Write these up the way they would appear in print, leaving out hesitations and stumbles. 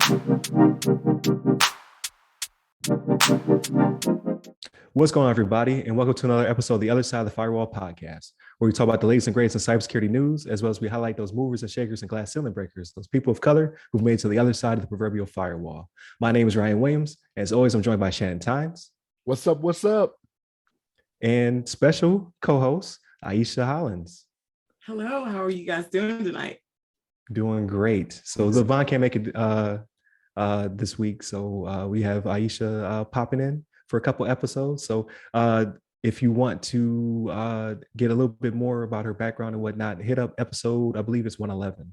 What's going on, everybody, and welcome to another episode of the Other Side of the Firewall podcast, where we talk about the latest and greatest in cybersecurity news, as well as we highlight those movers and shakers and glass ceiling breakers, those people of color who've made it to the other side of the proverbial firewall. My name is Ryan Williams, and as always, I'm joined by Shannon Tynes. What's up? What's up? And special co-host Ieshea Hollins. Hello, how are you guys doing tonight? Doing great. So Levon can't make it this week, so we have Ieshea popping in for a couple episodes. So if you want to get a little bit more about her background and whatnot, hit up episode, I believe it's 111,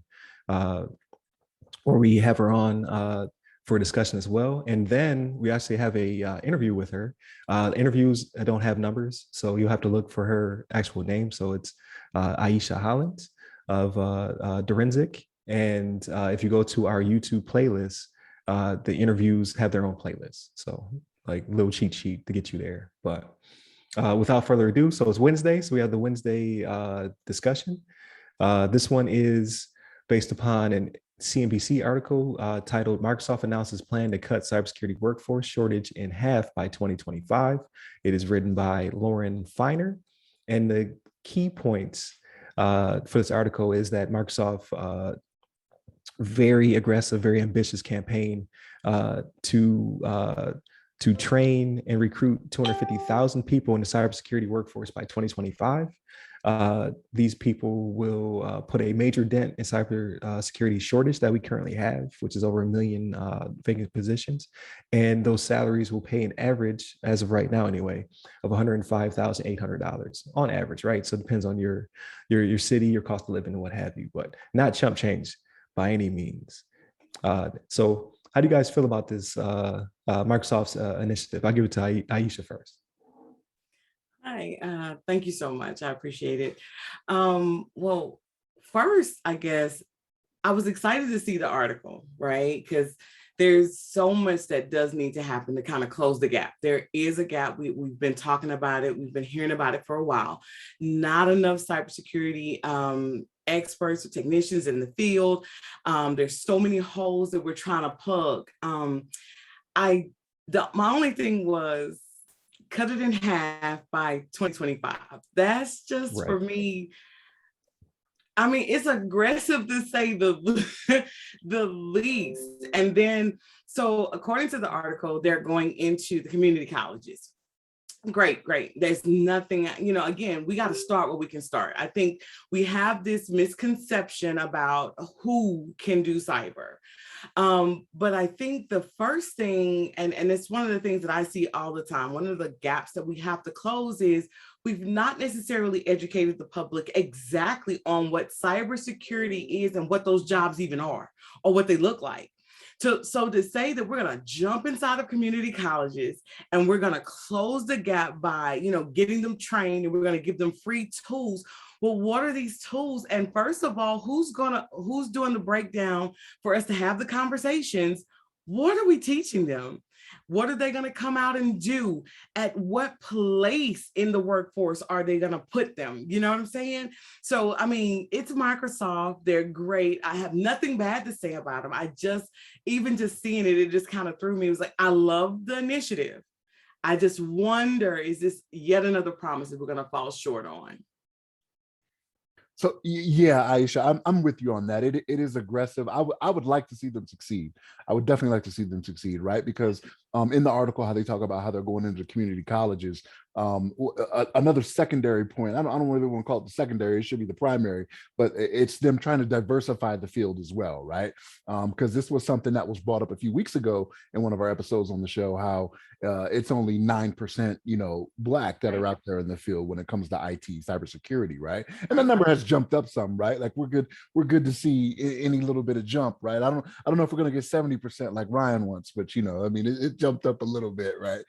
where we have her on for a discussion as well. And then we actually have a interview with her. Interviews don't have numbers, so you'll have to look for her actual name. So it's Ieshea Hollins of Direnzic. And if you go to our YouTube playlist, the interviews have their own playlist. So like little cheat sheet to get you there. But without further ado, so it's Wednesday. So we have the Wednesday discussion. This one is based upon an CNBC article titled Microsoft Announces Plan to Cut Cybersecurity Workforce Shortage in Half by 2025. It is written by Lauren Feiner. And the key points for this article is that Microsoft very aggressive, very ambitious campaign to train and recruit 250,000 people in the cybersecurity workforce by 2025. These people will put a major dent in cybersecurity shortage that we currently have, which is over 1 million vacant positions. And those salaries will pay an average, as of right now anyway, of $105,800 on average, right? So it depends on your city, your cost of living, and what have you, but not chump change by any means. So how do you guys feel about this Microsoft's initiative? I'll give it to Ieshea first. Hi, thank you so much. I appreciate it. Well, first, I guess I was excited to see the article, right? Because there's so much that does need to happen to kind of close the gap. There is a gap. We've been talking about it. We've been hearing about it for a while. Not enough cybersecurity experts or technicians in the field. There's so many holes that we're trying to plug. My only thing was cut it in half by 2025. That's just right. For me. I mean, it's aggressive to say the least. And then, so according to the article, they're going into the community colleges. Great. There's nothing, again, we got to start where we can start. I think we have this misconception about who can do cyber. But I think the first thing, and it's one of the things that I see all the time, one of the gaps that we have to close is we've not necessarily educated the public exactly on what cybersecurity is and what those jobs even are or what they look like. So to say that we're going to jump inside of community colleges and we're going to close the gap by, getting them trained and we're going to give them free tools. Well, what are these tools? And first of all, who's doing the breakdown for us to have the conversations? What are we teaching them? What are they going to come out and do? At what place in the workforce are they going to put them? You know what I'm saying? So, I mean, it's Microsoft. They're great. I have nothing bad to say about them. Even just seeing it just kind of threw me. It was like, I love the initiative. I just wonder, is this yet another promise that we're going to fall short on? So yeah, Ieshea, I'm with you on that. It is aggressive. I would like to see them succeed. I would definitely like to see them succeed, right? Because in the article, how they talk about how they're going into community colleges, another secondary point. I don't really want to call it the secondary. It should be the primary, but it's them trying to diversify the field as well, right? Because this was something that was brought up a few weeks ago in one of our episodes on the show. How it's only 9%, Black that are out there in the field when it comes to IT, cybersecurity, right? And that number has jumped up some, right? Like we're good to see any little bit of jump, right? I don't know if we're gonna get 70% like Ryan wants, but I mean, it jumped up a little bit, right?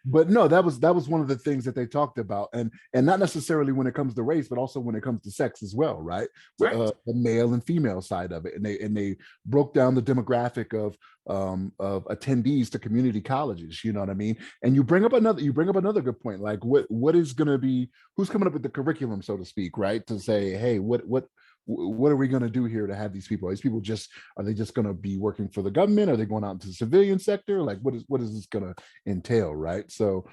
But no, that was one of the things that they talked about, and not necessarily when it comes to race, but also when it comes to sex as well, right? Right. The male and female side of it, and they broke down the demographic of attendees to community colleges. You know what I mean? And you bring up another good point, like what is going to be, who's coming up with the curriculum, so to speak, right? To say, hey, what what are we going to do here to have these people? Are they just going to be working for the government? Are they going out into the civilian sector? Like, what is this going to entail, right? So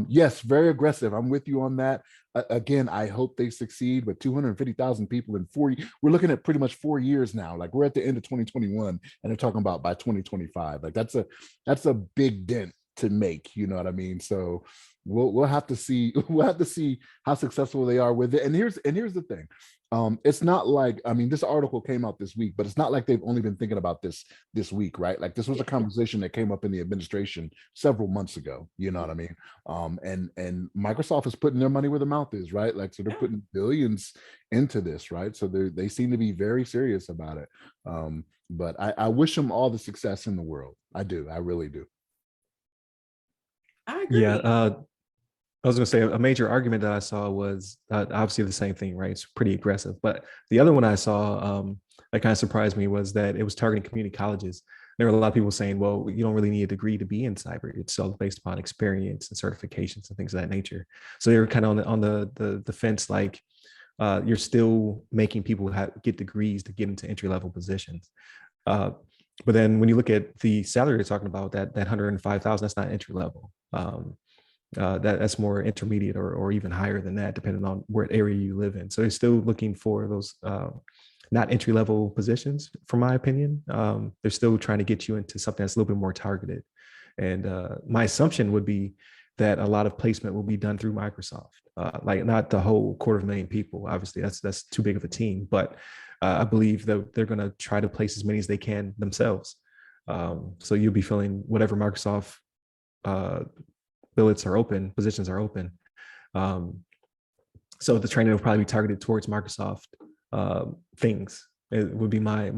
yes, very aggressive. I'm with you on that. Again, I hope they succeed, but 250,000 people in 40, we're looking at pretty much 4 years now. Like, we're at the end of 2021 and they're talking about by 2025. Like, that's a big dent to make, you know what I mean? So we'll have to see how successful they are with it. And here's the thing. It's not like, I mean, this article came out this week, but it's not like they've only been thinking about this week, right? Like, this was a conversation that came up in the administration several months ago, you know what I mean? And Microsoft is putting their money where their mouth is, right? Like, so they're putting billions into this, right? So they seem to be very serious about it. But I wish them all the success in the world. I do. I really do. I agree. Yeah. I was going to say a major argument that I saw was obviously the same thing, right? It's pretty aggressive. But the other one I saw that kind of surprised me was that it was targeting community colleges. There were a lot of people saying, well, you don't really need a degree to be in cyber. It's all based upon experience and certifications and things of that nature. So they were kind of on the fence, like you're still making people get degrees to get into entry-level positions. But then when you look at the salary you're talking about, that 105,000, that's not entry level. That's more intermediate or even higher than that, depending on what area you live in. So they're still looking for those not entry level positions, from my opinion. They're still trying to get you into something that's a little bit more targeted. And my assumption would be that a lot of placement will be done through Microsoft, like not the whole 250,000 people. Obviously, that's too big of a team, but I believe that they're going to try to place as many as they can themselves. So you'll be filling whatever Microsoft positions are open. So the training will probably be targeted towards Microsoft things. It would be my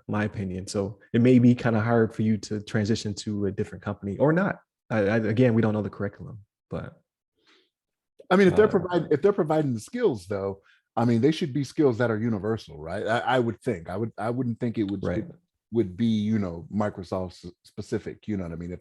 opinion. So it may be kind of hard for you to transition to a different company or not. Again, we don't know the curriculum, but I mean, if they're providing the skills, though, I mean, they should be skills that are universal, right? I would think. I wouldn't think it would. Right. Would be, you know, Microsoft specific, you know what I mean? If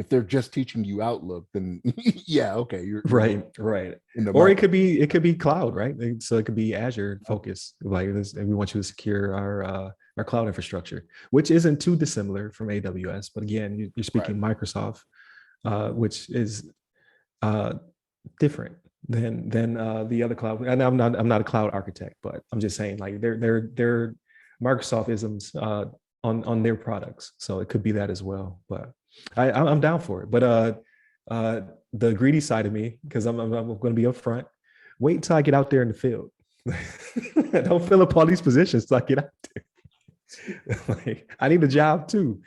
they're just teaching you Outlook, then yeah, okay, you're right. Or it could be cloud, right? So it could be Azure focus, like this, and we want you to secure our cloud infrastructure, which isn't too dissimilar from AWS. But again, you're speaking Microsoft, which is different than the other cloud. And I'm not a cloud architect, but I'm just saying, like, they're Microsoft isms on their products. So it could be that as well, but I'm down for it. But the greedy side of me, because I'm going to be upfront, wait until I get out there in the field. Don't fill up all these positions till I get out there. Like, I need a job too.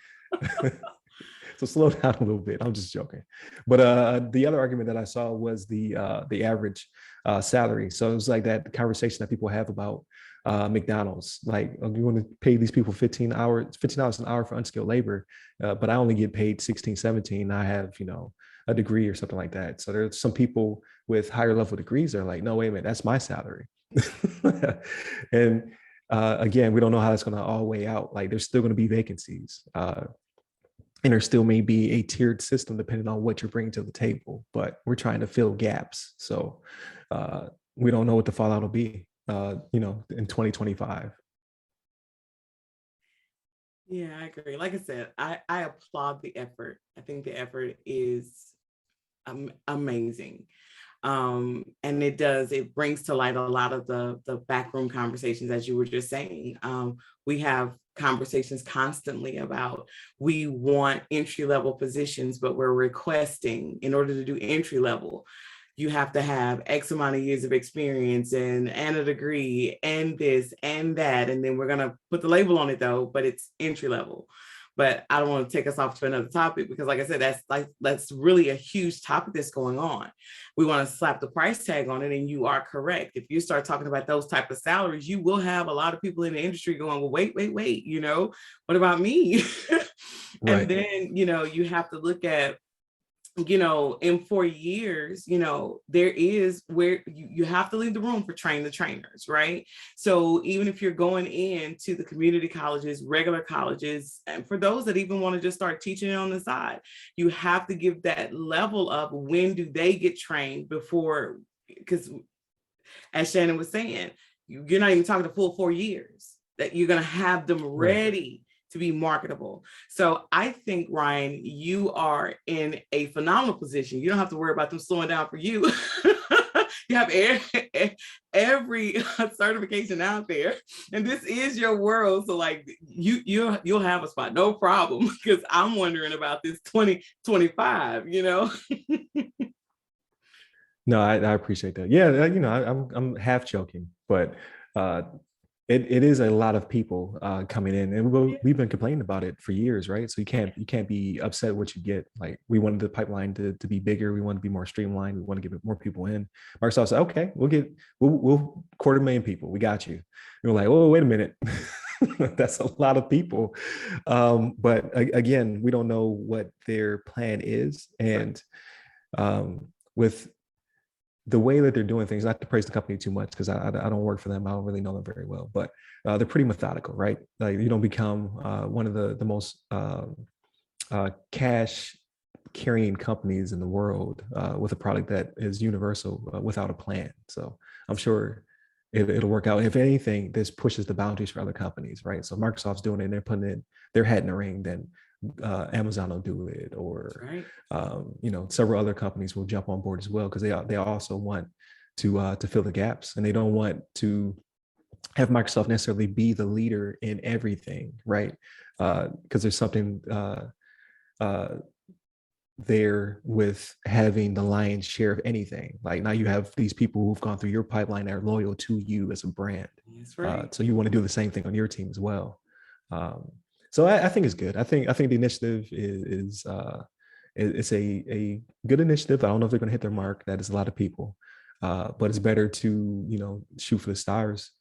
So slow down a little bit. I'm just joking. But the other argument that I saw was the average salary. So it was like that conversation that people have about McDonald's, like, you want to pay these people $15 an hour for unskilled labor, but I only get paid 16, 17. I have, you know, a degree or something like that. So there's some people with higher level degrees that are like, no, wait a minute, that's my salary. And again, we don't know how that's going to all weigh out. Like, there's still going to be vacancies. And there still may be a tiered system depending on what you're bringing to the table, but we're trying to fill gaps. So we don't know what the fallout will be, you know, in 2025. Yeah, I agree. Like I said, I applaud the effort. I think the effort is amazing. And it brings to light a lot of the backroom conversations, as you were just saying. We have conversations constantly about, we want entry-level positions, but we're requesting, in order to do entry-level, you have to have X amount of years of experience and a degree and this and that. And then we're going to put the label on it though, but it's entry level. But I don't want to take us off to another topic, because like I said, that's really a huge topic that's going on. We want to slap the price tag on it. And you are correct. If you start talking about those type of salaries, you will have a lot of people in the industry going, well, wait, you know, what about me? Right. And then, you know, you have to look at, you know, in 4 years, you know, there is where you have to leave the room for train the trainers, right? So even if you're going into the community colleges, regular colleges, and for those that even want to just start teaching it on the side, you have to give that level of when do they get trained before, because as Shannon was saying, you're not even talking the full 4 years that you're going to have them ready to be marketable. So I think, Ryan, you are in a phenomenal position. You don't have to worry about them slowing down for you. You have every certification out there, and this is your world. So like you'll have a spot, no problem. Because I'm wondering about this 2025. No, I appreciate that. Yeah, I'm half joking, but it is a lot of people coming in, and we've been complaining about it for years, right? So you can't be upset with what you get. Like, we wanted the pipeline to be bigger, we want to be more streamlined, we want to get more people in. Microsoft said, okay, we'll 250,000 people, we got you. And we're like, oh, wait a minute. That's a lot of people. But again, we don't know what their plan is, and with the way that they're doing things, not to praise the company too much, because I don't work for them, I don't really know them very well, but they're pretty methodical, right? Like, you don't become one of the most cash carrying companies in the world with a product that is universal without a plan. So I'm sure it'll work out. If anything, this pushes the boundaries for other companies, right? So Microsoft's doing it and they're putting in their hat in the ring, then Amazon will do it, or several other companies will jump on board as well, because they also want to fill the gaps, and they don't want to have Microsoft necessarily be the leader in everything, right? Because there's something there with having the lion's share of anything. Like, now you have these people who've gone through your pipeline that are loyal to you as a brand. That's right. So you want to do the same thing on your team as well. So I think it's good. I think the initiative is it's a good initiative. I don't know if they're going to hit their mark. That is a lot of people, but it's better to shoot for the stars,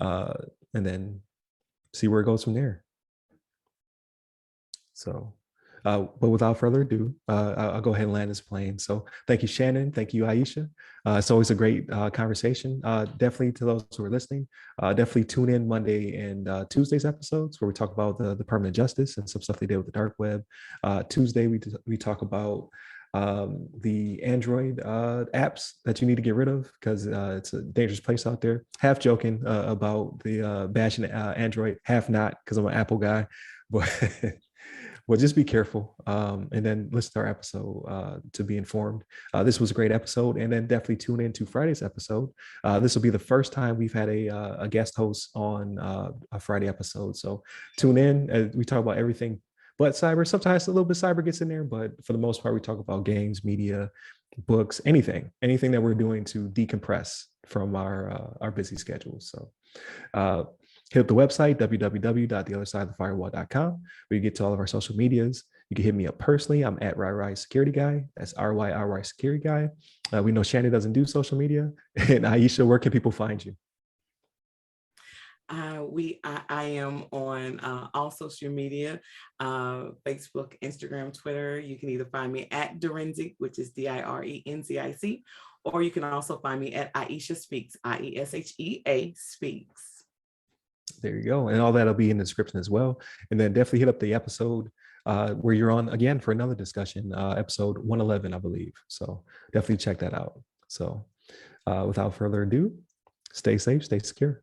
and then see where it goes from there. So, but without further ado, I'll go ahead and land this plane. So thank you, Shannon. Thank you, Ieshea. It's always a great conversation. Definitely, to those who are listening, definitely tune in Monday and Tuesday's episodes, where we talk about the permanent justice and some stuff they did with the dark web. Tuesday, we talk about the Android apps that you need to get rid of, because it's a dangerous place out there. Half joking about the bashing Android, half not, because I'm an Apple guy, but well, just be careful, and then listen to our episode to be informed. This was a great episode, and then definitely tune in to Friday's episode. This will be the first time we've had a guest host on a Friday episode. So tune in. We talk about everything but cyber. Sometimes a little bit cyber gets in there, but for the most part, we talk about games, media, books, anything that we're doing to decompress from our busy schedules. So hit up the website, www.theothersideofthefirewall.com, where you get to all of our social medias. You can hit me up personally. I'm at RyRy Security Guy. That's RYRY Security Guy. We know Shannon doesn't do social media. And Ieshea, where can people find you? I am on all social media, Facebook, Instagram, Twitter. You can either find me at Direnzic, which is DIRENZIC, or you can also find me at IesheaSpeaks, IESHEA Speaks. There you go. And all that'll be in the description as well. And then definitely hit up the episode where you're on again for another discussion, episode 111, I believe. So definitely check that out. So without further ado, stay safe, stay secure.